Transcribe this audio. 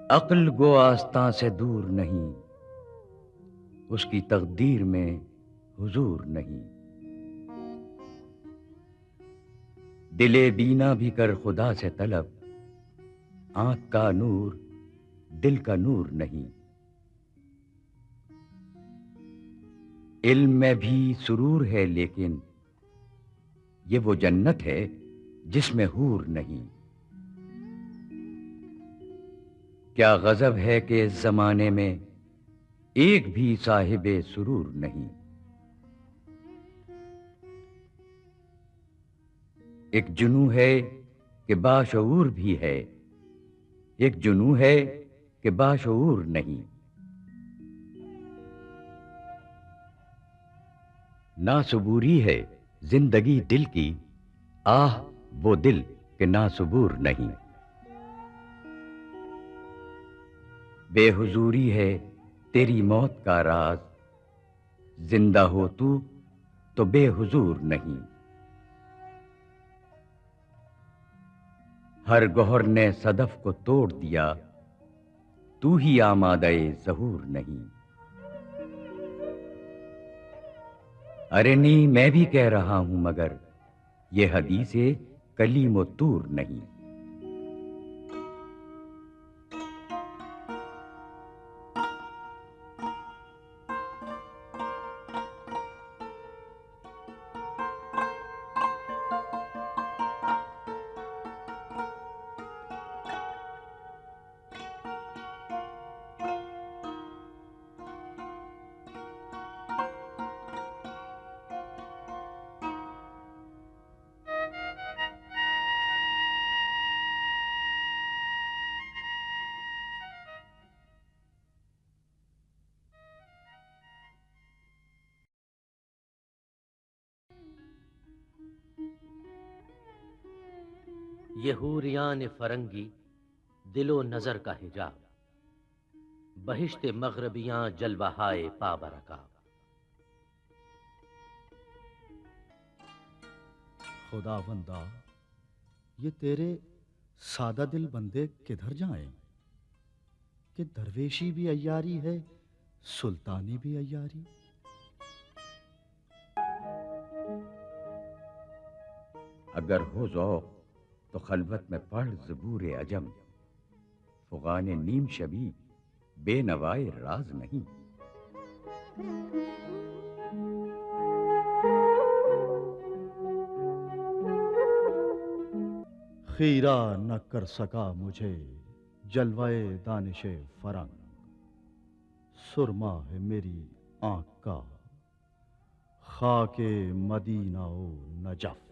عقل گو آستاں سے دور نہیں، اس کی تقدیر میں حضور نہیں۔ دل بینا بھی کر خدا سے طلب، آنکھ کا نور دل کا نور نہیں۔ علم میں بھی سرور ہے لیکن یہ وہ جنت ہے جس میں حور نہیں۔ کیا غضب ہے کہ اس زمانے میں ایک بھی صاحب سرور نہیں۔ ایک جنوں ہے کہ باشعور بھی ہے، ایک جنوں ہے کہ باشعور نہیں۔ ناصبوری ہے زندگی دل کی، آہ وہ دل کہ ناصبور نہیں۔ بے حضوری ہے تیری موت کا راز، زندہ ہو تو بے حضور نہیں۔ ہر گوہر نے صدف کو توڑ دیا، تو ہی آمادہ ظہور نہیں۔ ارے نہیں میں بھی کہہ رہا ہوں مگر یہ حدیث کلیم و طور نہیں۔ یہ حوریان فرنگی دل و نظر کا حجاب، بہشت مغربیاں جلوہ ہائے پا برکاب۔ خداوندا یہ تیرے سادہ دل بندے کدھر جائیں کہ درویشی بھی عیاری ہے، سلطانی بھی عیاری۔ اگر ہو ذوق تو خلوت میں پڑھ زبور عجم، فغان نیم شبی بے نوائے راز نہیں۔ خیرہ نہ کر سکا مجھے جلوہ دانش فرنگ، سرما ہے میری آنکھ کا خاک مدینہ و نجف۔